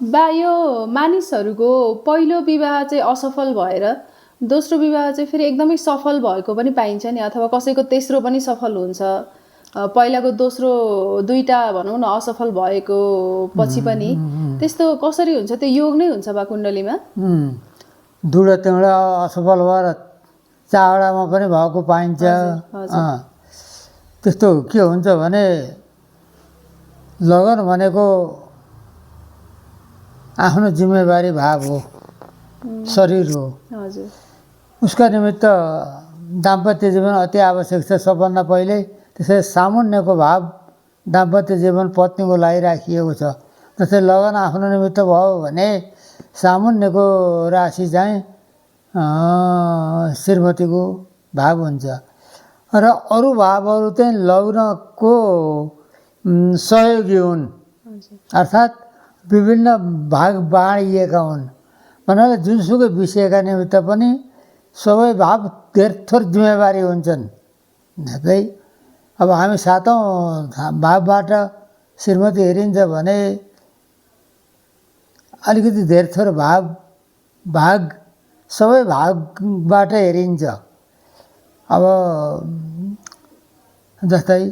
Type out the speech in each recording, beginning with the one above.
बा यो मानिसहरूको पहिलो विवाह चाहिँ असफल भएर दोस्रो विवाह चाहिँ फेरि एकदमै सफल भएको पनि पाइन्छ नि, अथवा कसैको तेस्रो पनि सफल हुन्छ। पहिलाको दोस्रो दुईटा भनौँ न असफल भएको पछि पनि त्यस्तो कसरी हुन्छ? त्यो योग नै हुन्छ बा कुण्डलीमा? दुईवटा तिनवटा असफल भएर चारवटामा पनि भएको पाइन्छ। त्यस्तो के हुन्छ भने लगन भनेको आफ्नो जिम्मेवारी भाव हो, शरीर हो। हजुर। उसका निमित्त दाम्पत्य जीवन अति आवश्यक छ सबभन्दा पहिले। त्यसै सामुन्यको भाव दाम्पत्य जीवन पत्नीको लागि राखिएको छ। जस्तै लगन आफ्नो निमित्त भयो भने सामुन्यको राशि चाहिँ श्रीमतीको भाव हुन्छ र अरू भावहरू चाहिँ लग्नको सहयोगी हुन्, अर्थात् विभिन्न भाग बाँडिएका हुन्। भन्नाले जुनसुकै विषयका निमित्त पनि सबै भाव धेर थोर जिम्मेवारी हुन्छन्। जस्तै अब हामी सातौँ भावबाट श्रीमती हेरिन्छ भने अलिकति धेर थोर भाग सबै भागबाट हेरिन्छ। अब जस्तै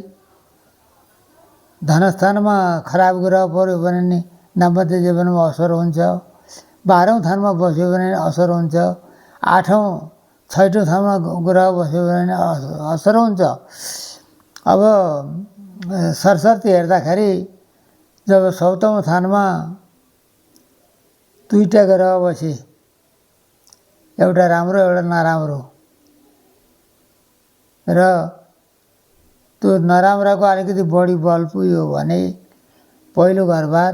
धनस्थानमा खराब ग्रह पऱ्यो भने नि दाम्पत्य जीवनमा असर हुन्छ। 12औं थानमा बस्यो भने असर हुन्छ। 8औं 6औं थानमा ग्रह बस्यो भने असर हुन्छ। अब सरसर्ती हेर्दाखेरि जब 7औं थानमा दुईटा ग्रह बसे, एउटा राम्रो एउटा नराम्रो, र त्यो नराम्रोको अलिकति बढी बल पुग्यो भने पहिलो घरबार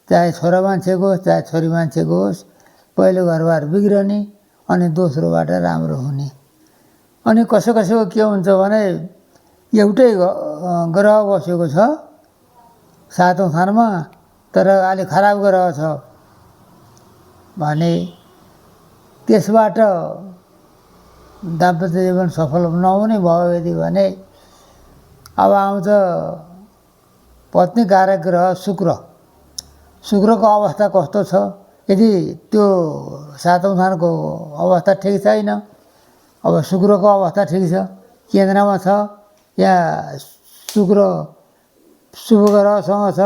चाहे छोरा मान्छेको होस् चाहे छोरी मान्छेको होस्, पहिलो घरबार बिग्रने अनि दोस्रोबाट राम्रो हुने। अनि कसैको के हुन्छ भने एउटै ग्रह बसेको छ 7औं थानमा तर अलिक खराब ग्रह छ भने त्यसबाट दाम्पत्य जीवन सफल नहुने भयो यदि भने अब आउँछ पत्नी कारक ग्रह शुक्रको अवस्था कस्तो छ। यदि त्यो 7औं थानको अवस्था ठिक छैन, अब शुक्रको अवस्था ठिक छ, केन्द्रमा छ या शुक्र शुभ ग्रहसँग छ,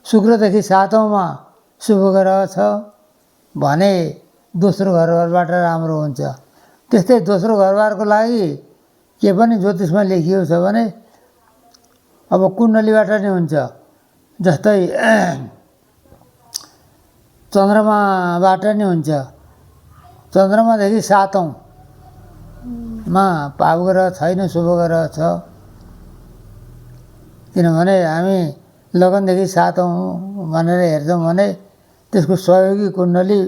शुक्रदेखि 7औंमा शुभ ग्रह छ भने दोस्रो घरबारबाट राम्रो हुन्छ। त्यस्तै दोस्रो घरबारको लागि के पनि ज्योतिषमा लेखिएको छ भने अब कुण्डलीबाट नै हुन्छ। जस्तै चन्द्रमाबाट नै हुन्छ। चन्द्रमादेखि 7औंमा पाप ग्रह छैन, शुभ ग्रह छ। किनभने हामी लगनदेखि 7औं भनेर हेर्छौँ भने त्यसको सहयोगी कुण्डली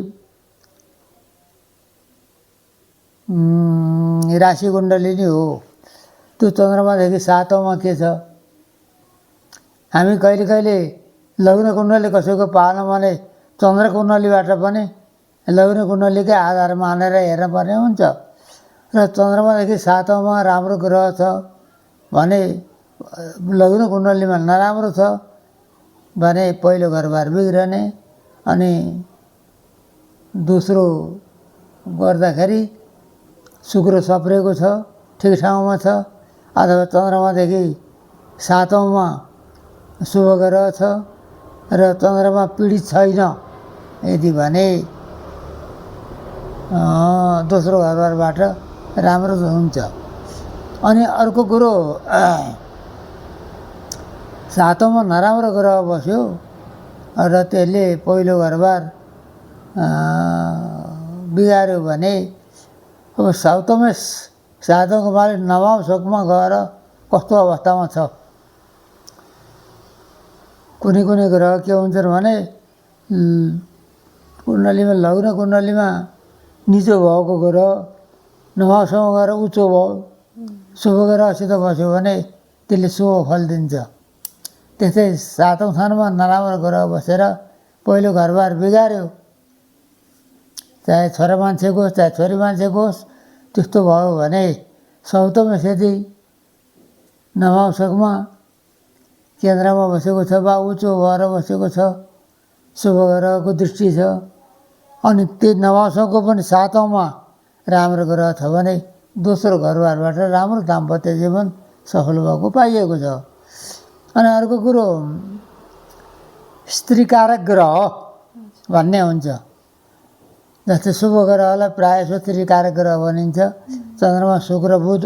राशि कुण्डली नै हो। त्यो चन्द्रमादेखि 7औंमा के छ, हामी कहिले लग्न कुण्डली कसैको पाएन भने चन्द्र कुण्डलीबाट पनि लग्न कुण्डलीकै आधार मानेर हेर्न पर्ने हुन्छ। र चन्द्रमादेखि 7औंमा राम्रो ग्रह छ भने लग्न कुण्डलीमा नराम्रो छ भने पहिलो घरबार बिग्रने, अनि दोस्रो गर्दाखेरि शुक्र सप्रेको छ, ठिक ठाउँमा छ, अथवा चन्द्रमादेखि 7औंमा शुभ ग्रह छ र चन्द्रमा पीडित छैन यदि भने दोस्रो घरबारबाट राम्रो हुन्छ। अनि अर्को कुरो 7औंमा नराम्रो ग्रह बस्यो र त्यसले पहिलो घरबार बिगार्यो भने अब 7औंको मालिक 9औं शोकमा गएर कस्तो अवस्थामा छ। कुनै ग्रह के हुन्छन् भने कुण्डलीमा लग्न कुण्डलीमा निचो भएको ग्रह 9औंसम्म गएर उच्च भयो, शुभ ग्रहसित बस्यो भने त्यसले शुभ फल दिन्छ। त्यस्तै 7औं थानमा नराम्रो ग्रह बसेर पहिलो घरबार बिगार्यो, चाहे छोरा मान्छेको होस् चाहे छोरी मान्छेको होस्, त्यस्तो भयो भने 7औं स्थिति 9औं शोकमा केन्द्रमा बसेको छ वा उच्च भएर बसेको छ, शुभ ग्रहको दृष्टि छ, अनि त्यो नवसँगको पनि 7औँमा राम्रो ग्रह छ भने दोस्रो घरबारबाट राम्रो दाम्पत्य जीवन सफल भएको पाइएको छ। अनि अर्को कुरो स्त्रीकारक ग्रह भन्ने हुन्छ। जस्तै शुभ ग्रहलाई प्रायः जसो स्त्रीकारक ग्रह भनिन्छ। चन्द्रमा, शुक्र, बुध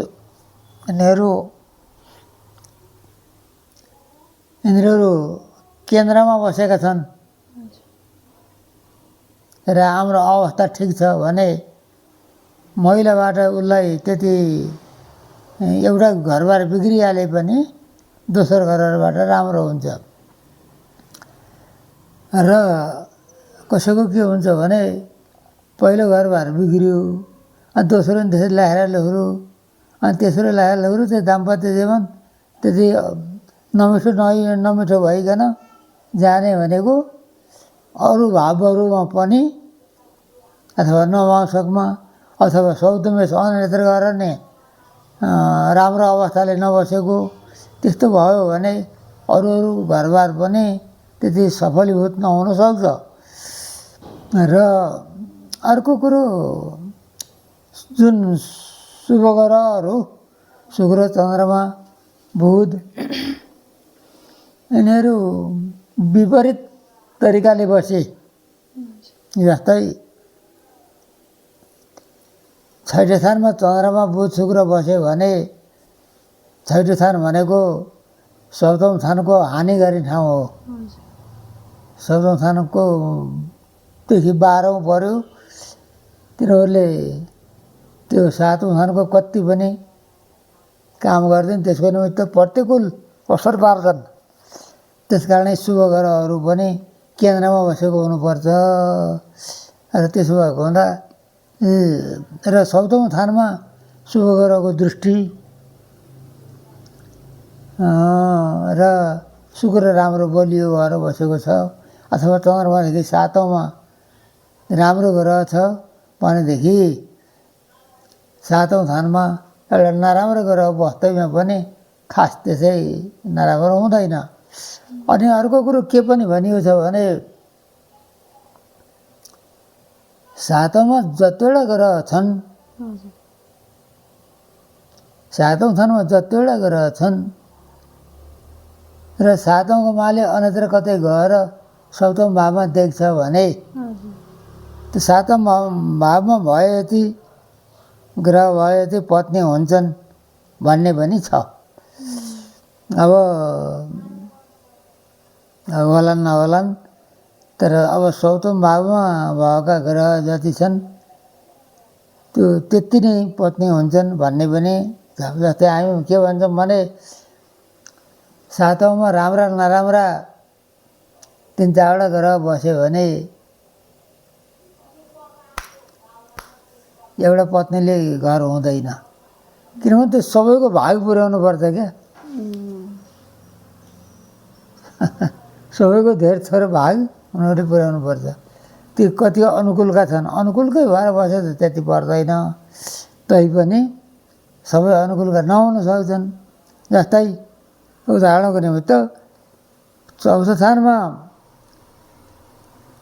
यिनीहरू केन्द्रमा बसेका छन् र हाम्रो अवस्था ठिक छ भने महिलाबाट उसलाई त्यति एउटा घरबार बिग्रिहाले पनि दोस्रो घरबाट राम्रो हुन्छ। र कसैको के हुन्छ भने पहिलो घरबार बिग्रियो, अनि दोस्रो पनि त्यसरी लगाएर लग्यो, अनि तेस्रो लगाएर लग्यो, त्यो दाम्पत्य जीवन त्यति नमिठो भइकन जाने भनेको अरू भावहरूमा पनि अथवा नवांशकमा अथवा सौतमेष अन्यत्र गरेर नै राम्रो अवस्थाले नबसेको त्यस्तो भयो भने अरू घरबार पनि त्यति सफलीभूत नहुन सक्छ। र अर्को कुरो जुन शुभ ग्रहहरू शुक्र, चन्द्रमा, बुध यिनीहरू विपरीत तरिकाले बसे, जस्तै छैठो स्थानमा चन्द्रमा, बुध, शुक्र बस्यो भने छैठो स्थान भनेको सप्तम स्थानको हानि गर्ने ठाउँ हो। सप्तम स्थानको देखि 12औँ पर्यो। तिनीहरूले त्यो 7औँ स्थानको कति पनि काम गर्दैन, त्यसको निमित्त प्रतिकूल असर पार्छन्। त्यस कारणले शुभ ग्रहहरू पनि केन्द्रमा बसेको हुनुपर्छ। र त्यसो भएको हुँदा र सप्तम स्थानमा शुभ ग्रहको दृष्टि र शुक्र राम्रो बलियो भएर बसेको छ अथवा चन्द्रमादेखि 7औँमा राम्रो ग्रह छ भनेदेखि 7औँ स्थानमा एउटा नराम्रो ग्रह बस्दैमा पनि खास त्यसै नराम्रो हुँदैन। अनि अर्को कुरो के पनि भनिएको छ भने 7औँमा जतिवटा ग्रह छन्, 7औँ स्थानमा जतिवटा ग्रह छन् र 7औँको माले अन्यत्र कतै गएर सप्तम भावमा देख्छ भने त्यो 7औँ भावमा भए यति ग्रह भए यति पत्नी हुन्छन् भन्ने पनि छ। अब होलान् नहोलान्, तर अब सप्तम भावमा भएका ग्रह जति छन् त्यो त्यति नै पत्नी हुन्छन् भन्ने पनि छ। जस्तै हामी के भन्छौँ भने 7औँमा राम्रा नराम्रा 3-4वटा ग्रह बस्यो भने एउटा पत्नीले घर हुँदैन, किनभने त्यो सबैको भाग पुर्याउनु पर्छ क्या। सबैको धेरै थोरै भाग उनीहरूले पुर्याउनु पर्छ। त्यो कति अनुकूलका छन्, अनुकूलकै भएर बसे त त्यति पर्दैन, तैपनि सबै अनुकूलका नहुन सक्छन्। जस्तै उदाहरणको निमित्त चौथो स्थानमा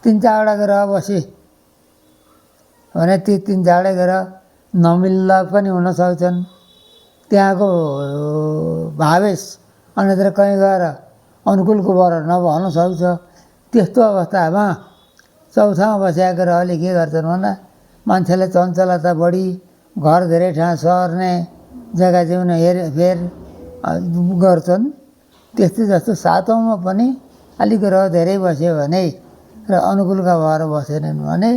3-4वटा ग्रह बसे भने ती 3-4 ग्रह नमिल्दा पनि हुन सक्छन्। त्यहाँको भावेश अन्यत्र कहीँ गएर अनुकूलको बर नभन सक्छ। त्यस्तो अवस्थामा चौथामा बसेका ग्रहले के गर्छन् भन्दा मान्छेलाई चञ्चलता बढी, घर धेरै ठाउँ सर्ने, जग्गा जिउन हेरफेर गर्छन्। त्यस्तै जस्तो 7औँमा पनि अलिक ग्रह धेरै बस्यो भने र अनुकूलका भएर बसेनन् भने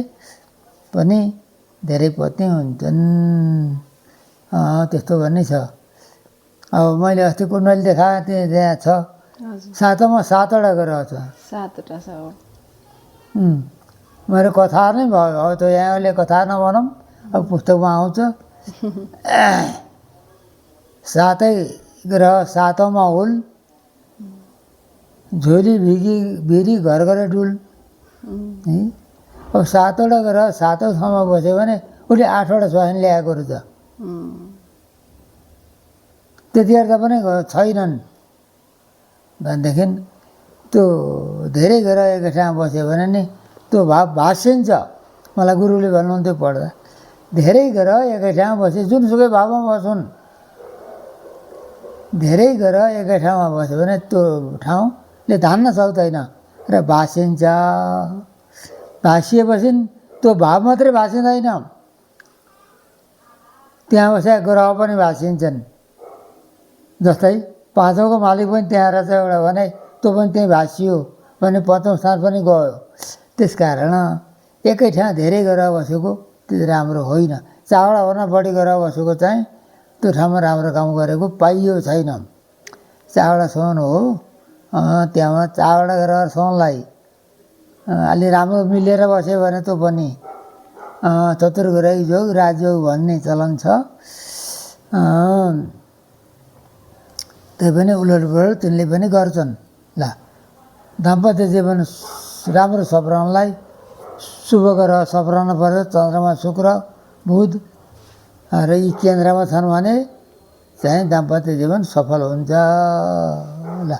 पनि धेरै पत्नी हुन्छन्। त्यस्तो भन्ने छ। अब मैले अस्ति कुण्डली देखाएँ, त्यहाँ छ 7औँमा 7वटा ग्रह छ। 7वटा छ। मेरो कथा नै भयो। अब त यहाँले कथा नभनौँ, अब पुस्तकमा आउँछ। 7 ग्रह 7औँमा हुल, झोली भिरी घर घरै डुल। अब 7वटा ग्रह 7औँ ठाउँमा बस्यो भने उसले 8वटा स्वास्नी ल्याएको रहेछ। त्यतिखेर त पनि छैनन्, भनेदेखि त्यो धेरै ग्रह एकै ठाउँमा बस्यो भने नि त्यो भाव भाँसिन्छ। मलाई गुरुले भन्नुहुन्थ्यो पढ्दा, धेरै ग्रह एकै ठाउँमा बसे जुनसुकै भावमा बसुन्, धेरै ग्रह एकै ठाउँमा बस्यो भने त्यो ठाउँले धान्न सक्दैन र भाँसिन्छ। भाँसिएपछि त्यो भाव मात्रै भाँसिँदैन, त्यहाँ बसेका ग्रह पनि भाँसिन्छन्। जस्तै पाँचौँको मालिक पनि त्यहाँ रहेछ एउटा भने त्यो पनि त्यहीँ भाँसियो भने पाँचौँ स्थान पनि गयो। त्यसकारण एकै ठाउँ धेरै ग्रह बसेको त्यो राम्रो होइन। चारवटाभन्दा बढी ग्रह बसेको चाहिँ त्यो ठाउँमा राम्रो काम गरेको पाइयो छैन। चारवटा सन हो, त्यहाँ चारवटा ग्रह सनलाई अलि राम्रो मिलेर बस्यो भने त्यो पनि चतुर्ग्रही योग राजयोग भन्ने चलन छ। त्यही पनि उलटपुलट तिनले पनि गर्छन्। ल, दाम्पत्य जीवन राम्रो सप्राउनलाई शुभ ग्रह सप्राउनु पर्छ। चन्द्रमा, शुक्र, बुध र यी केन्द्रमा छन् भने चाहिँ दाम्पत्य जीवन सफल हुन्छ। ल।